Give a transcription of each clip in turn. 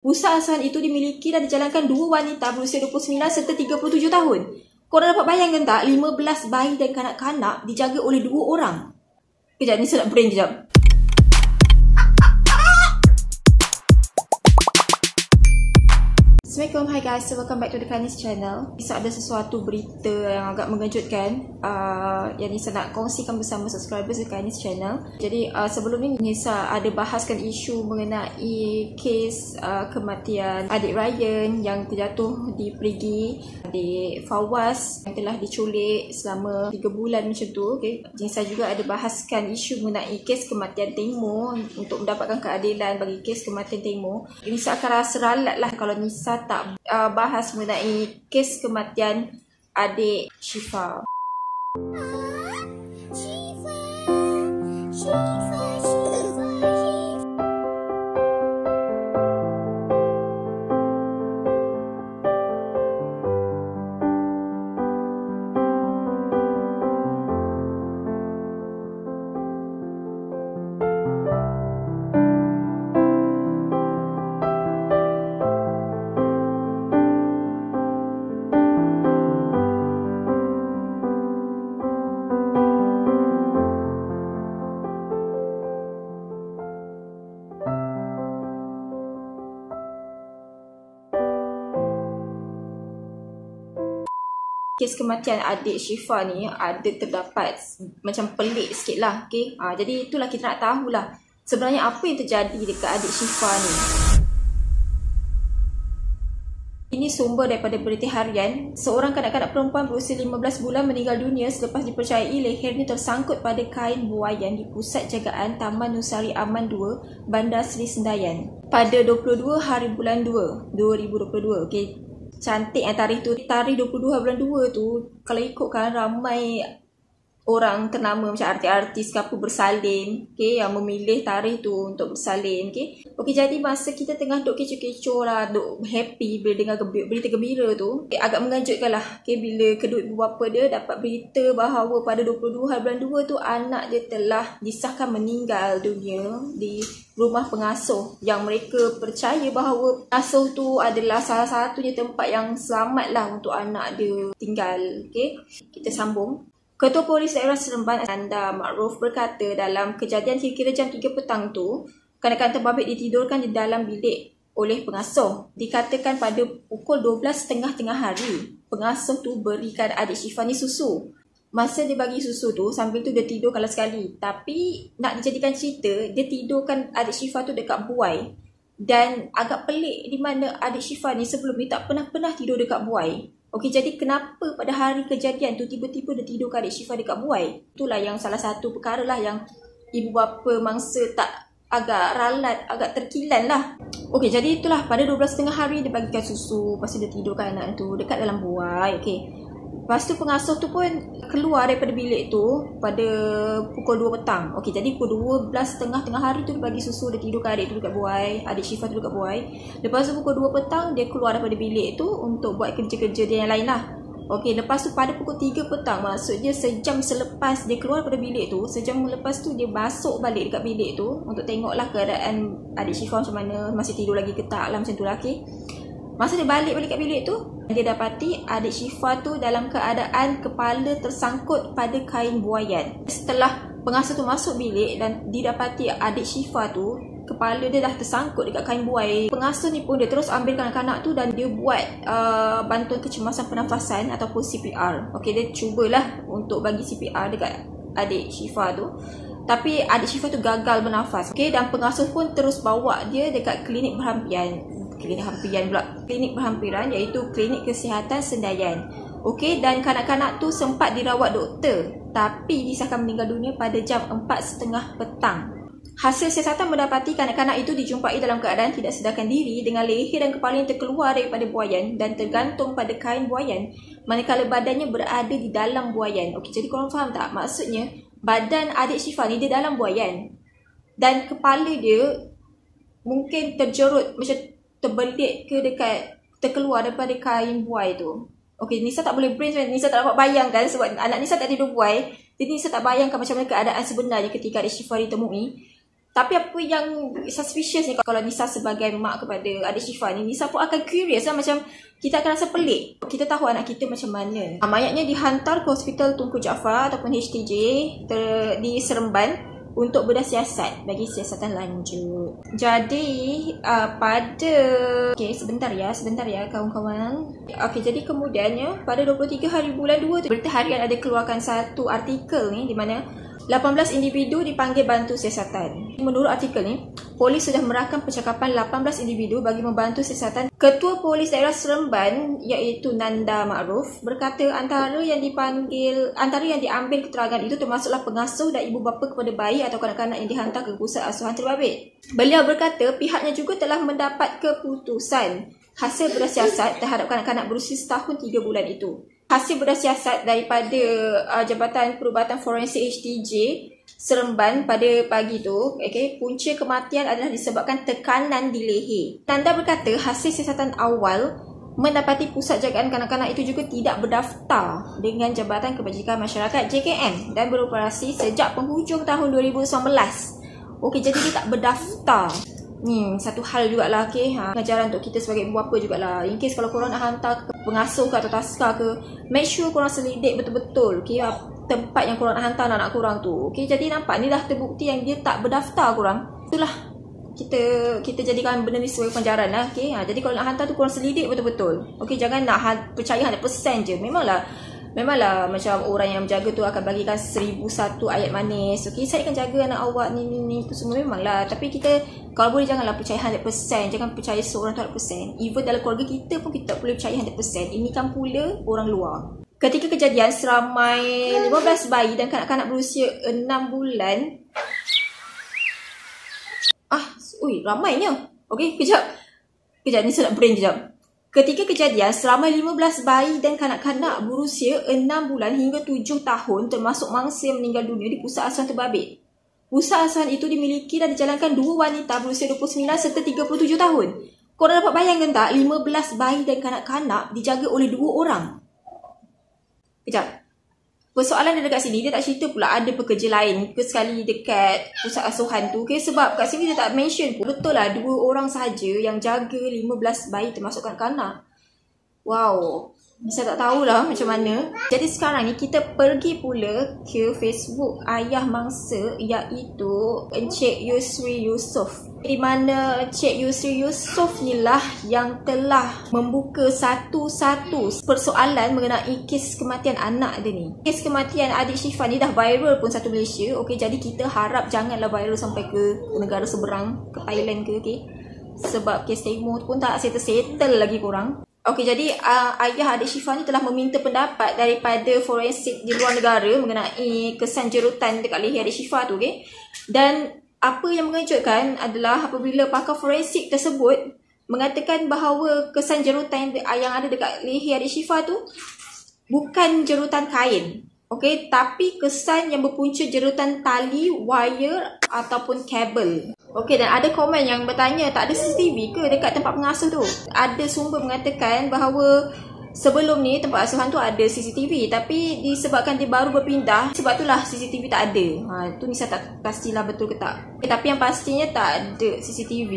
Busa asuhan itu dimiliki dan dijalankan dua wanita berusia 29 serta 37 tahun. Korang dapat bayangkan tak, 15 bayi dan kanak-kanak dijaga oleh 2 orang. Kejap, ni saya nak brain kejap. Assalamualaikum, hi guys, so welcome back to the Kainis channel. Bisa ada sesuatu berita yang agak mengejutkan yang Nisa nak kongsikan bersama subscribers di Kainis channel. Jadi sebelum ni Nisa ada bahaskan isu mengenai kes kematian adik Ryan yang terjatuh di Perigi, adik Fawaz yang telah diculik selama 3 bulan macam tu. Okay. Nisa juga ada bahaskan isu mengenai kes kematian Temo untuk mendapatkan keadilan bagi kes kematian Temo. Nisa akan rasa ralat lah kalau Nisa tak bahas mengenai kes kematian adik Syifa. Kes kematian adik Syifa ni ada terdapat macam pelik sikit lah. Okay? Jadi itulah kita nak tahulah sebenarnya apa yang terjadi dekat adik Syifa ni. Ini sumber daripada berita harian. Seorang kanak-kanak perempuan berusia 15 bulan meninggal dunia selepas dipercayai lehernya tersangkut pada kain buaian di pusat jagaan Taman Nusari Aman 2, Bandar Seri Sendayan pada 22 hari bulan 2, 2022. Okay. Cantik tarikh tu. Tarikh 22 bulan 2 tu, kalau ikutkan ramai orang ternama macam artis-artis ke apa bersalin, okay, yang memilih tarikh tu untuk bersalin. Okay. Jadi masa kita tengah duk kecoh-kecoh lah, duk happy bila dengar berita gembira tu, okay, agak mengejutkan lah. Okay, bila kedua ibu bapa dia dapat berita bahawa pada 22 hari bulan 2 tu anak dia telah disahkan meninggal dunia di rumah pengasuh yang mereka percaya bahawa pengasuh tu adalah salah satunya tempat yang selamat lah untuk anak dia tinggal. Okay. Kita sambung. Ketua Polis Daerah Seremban Anda Ma'ruf berkata dalam kejadian kira-kira jam 3 petang tu, kanak-kanak terbabit ditidurkan di dalam bilik oleh pengasuh. Dikatakan pada pukul 12.30 tengah hari, pengasuh tu berikan adik Syifa ni susu. Masa dia bagi susu tu, sambil tu dia tidur kalau sekali. Tapi nak dijadikan cerita, dia tidurkan adik Syifa tu dekat buai. Dan agak pelik di mana adik Syifa ni sebelum ni tak pernah tidur dekat buai. Okey, jadi kenapa pada hari kejadian tu tiba-tiba dia tidurkan adik Syifa dekat buai? Itulah yang salah satu perkara lah yang ibu bapa mangsa tak agak ralat, agak terkilan lah. Okey, jadi itulah pada 12.30 hari dia bagikan susu, lepas tu dia tidurkan anak tu dekat dalam buai. Okey. Lepas tu pengasuh tu pun keluar daripada bilik tu pada pukul 2 petang. Okey, jadi pukul 12.30 tengah hari tu dia bagi susu, dia tidurkan adik tu dekat buai, adik Syifa tu dekat buai. Lepas tu pukul 2 petang dia keluar daripada bilik tu untuk buat kerja-kerja dia yang lain lah. Okey, lepas tu pada pukul 3 petang, maksudnya sejam selepas dia keluar daripada bilik tu, sejam lepas tu dia masuk balik dekat bilik tu untuk tengoklah keadaan adik Syifa macam mana, masih tidur lagi ke tak lah, macam tu lah. Okay. Masa dia balik kat bilik tu, dia dapati adik Syifa tu dalam keadaan kepala tersangkut pada kain buaian. Setelah pengasuh tu masuk bilik dan didapati adik Syifa tu, kepala dia dah tersangkut dekat kain buai. Pengasuh ni pun dia terus ambil kanak-kanak tu dan dia buat bantuan kecemasan pernafasan ataupun CPR. Okey, dia cubalah untuk bagi CPR dekat adik Syifa tu. Tapi adik Syifa tu gagal bernafas. Okey, dan pengasuh pun terus bawa dia dekat klinik berhampiran iaitu Klinik Kesihatan Sendayan. Okey, dan kanak-kanak tu sempat dirawat doktor tapi disahkan meninggal dunia pada jam 4.30 petang. Hasil siasatan mendapati kanak-kanak itu dijumpai dalam keadaan tidak sedarkan diri dengan leher dan kepala yang terkeluar daripada buaian dan tergantung pada kain buaian manakala badannya berada di dalam buaian. Okey, jadi korang faham tak? Maksudnya badan adik Syifa ni dia dalam buaian dan kepala dia mungkin terjerut macam terbelit ke dekat terkeluar daripada kain buai tu. Okey, Nisa tak boleh brain, Nisa tak dapat bayangkan sebab anak Nisa tak tidur buai. Jadi Nisa tak bayangkan macam mana keadaan sebenarnya ketika adik Syifa ditemui. Tapi apa yang suspicious ni, kalau Nisa sebagai mak kepada adik Syifa ni, Nisa pun akan curious lah, macam kita akan rasa pelik. Kita tahu anak kita macam mana. Mayatnya dihantar ke Hospital Tunku Jaafar ataupun HTJ di Seremban untuk bedah siasat bagi siasatan lanjut. Jadi pada sebentar ya kawan-kawan. Jadi kemudiannya pada 23 hari bulan 2 tu, Berita Harian ada keluarkan satu artikel ni di mana 18 individu dipanggil bantu siasatan. Menurut artikel ni, polis sudah merakam percakapan 18 individu bagi membantu siasatan. Ketua Polis Daerah Seremban iaitu Nanda Ma'ruf berkata antara yang diambil keterangan itu termasuklah pengasuh dan ibu bapa kepada bayi atau kanak-kanak yang dihantar ke pusat asuhan terbabit. Beliau berkata pihaknya juga telah mendapat keputusan hasil bedah siasat terhadap kanak-kanak berusia setahun 3 bulan itu. Hasil bedah siasat daripada Jabatan Perubatan Forensik HTJ Seremban pada pagi tu, punca kematian adalah disebabkan tekanan di leher. Nanda berkata hasil siasatan awal mendapati pusat jagaan kanak-kanak itu juga tidak berdaftar dengan Jabatan Kebajikan Masyarakat JKM dan beroperasi sejak penghujung tahun 2019. Jadi dia tak berdaftar. Ni satu hal jugalah, pengajaran untuk kita sebagai ibu bapa jugalah. In case kalau korang nak hantar ke pengasuh ke atau taska ke, make sure korang selidik betul-betul tempat yang korang nak hantar anak korang tu. Jadi nampak ni dah terbukti yang dia tak berdaftar korang. Itulah kita jadikan benda ni sebagai pengajaran lah. Jadi kalau nak hantar tu korang selidik betul-betul. Jangan nak percaya 100% je. Memanglah macam orang yang menjaga tu akan bagikan 1001 ayat manis. Saya akan jaga anak awak ni tu semua, memanglah. Tapi kita kalau boleh janganlah percaya 100%. Jangan percaya seorang tu 100%. Even dalam keluarga kita pun kita tak boleh percaya 100%. Ini kan pula orang luar. Ketika kejadian, seramai 15 bayi dan kanak-kanak berusia 6 bulan. Ramainya. Kejap ni saya nak brain kejap. Ketika kejadian, seramai 15 bayi dan kanak-kanak berusia 6 bulan hingga 7 tahun termasuk mangsa yang meninggal dunia di pusat asuhan terbabit. Pusat asuhan itu dimiliki dan dijalankan 2 wanita berusia 29 serta 37 tahun. Korang dapat bayangkan tak, 15 bayi dan kanak-kanak dijaga oleh 2 orang. Kejap. Persoalan dia dekat sini, dia tak cerita pula ada pekerja lain ke sekali dekat pusat asuhan tu. Sebab kat sini dia tak mention pun. Betul lah 2 orang sahaja yang jaga 15 bayi termasuk kanak-kanak. Wow. Saya tak tahulah macam mana. Jadi sekarang ni kita pergi pula ke Facebook ayah mangsa iaitu Encik Yusri Yusof. Di mana Encik Yusri Yusof ni lah yang telah membuka satu-satu persoalan mengenai kes kematian anak dia ni. Kes kematian adik Syifa ni dah viral pun satu Malaysia. Jadi kita harap janganlah viral sampai ke negara seberang, ke Thailand ke. Sebab kes Timur pun tak settle lagi korang. Jadi ayah adik Syifa ni telah meminta pendapat daripada forensik di luar negara mengenai kesan jerutan dekat leher adik Syifa tu. Dan apa yang mengejutkan adalah apabila pakar forensik tersebut mengatakan bahawa kesan jerutan yang ada dekat leher adik Syifa tu bukan jerutan kain. Tapi kesan yang berpunca jerutan tali, wire ataupun kabel. Dan ada komen yang bertanya, tak ada CCTV ke dekat tempat pengasuh tu? Ada sumber mengatakan bahawa sebelum ni tempat asuhan tu ada CCTV, tapi disebabkan dia baru berpindah, sebab itulah CCTV tak ada. Tu Nisa tak pastilah betul ke tak. Tapi yang pastinya tak ada CCTV.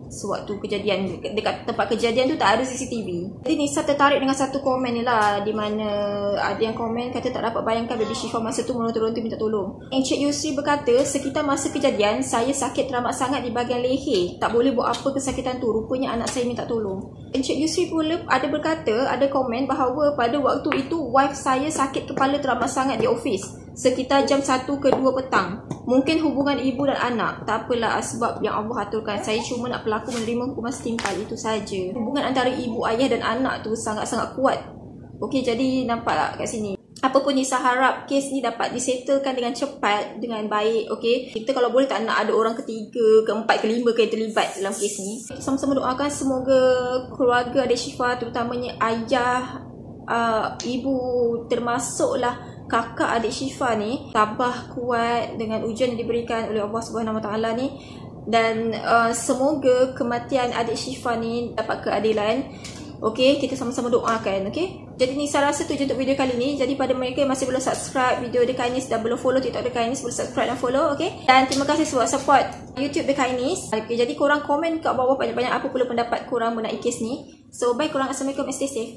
Sewaktu kejadian, dekat tempat kejadian tu tak ada CCTV. Jadi Nisa tertarik dengan satu komen ni lah, di mana ada yang komen kata tak dapat bayangkan baby Syifa masa tu meronta-ronta minta tolong. Encik Yusri berkata, sekitar masa kejadian saya sakit teramat sangat di bahagian leher. Tak boleh buat apa kesakitan tu, rupanya anak saya minta tolong. Encik Yusri pula ada berkata, ada komen bahawa pada waktu itu wife saya sakit kepala teramat sangat di ofis sekitar jam 1 ke 2 petang. Mungkin hubungan ibu dan anak. Tak apalah, sebab yang Allah aturkan. Saya cuma nak pelaku menerima hukuman setimpal, itu saja. Hubungan antara ibu, ayah dan anak tu sangat-sangat kuat. Jadi nampak tak kat sini. Apa pun Nisa harap kes ni dapat disettlekan dengan cepat, dengan baik. Kita kalau boleh tak nak ada orang ketiga, keempat, kelima yang terlibat dalam kes ni. Sama-sama doakan semoga keluarga adik Syifa, terutamanya ayah, ibu, termasuklah kakak adik Syifa ni tabah kuat dengan ujian yang diberikan oleh Allah Subhanahu Wa Taala ni. Dan semoga kematian adik Syifa ni dapat keadilan. Kita sama-sama doakan. Jadi ni saya rasa tu je untuk video kali ni. Jadi pada mereka yang masih belum subscribe video The Kindness dan belum follow TikTok The Kindness, boleh subscribe dan follow, okay? Dan terima kasih sebab support YouTube The Kindness. Okay, jadi korang komen kat bawah banyak-banyak apa pula pendapat korang mengenai kes ni. So bye korang, assalamualaikum and stay safe.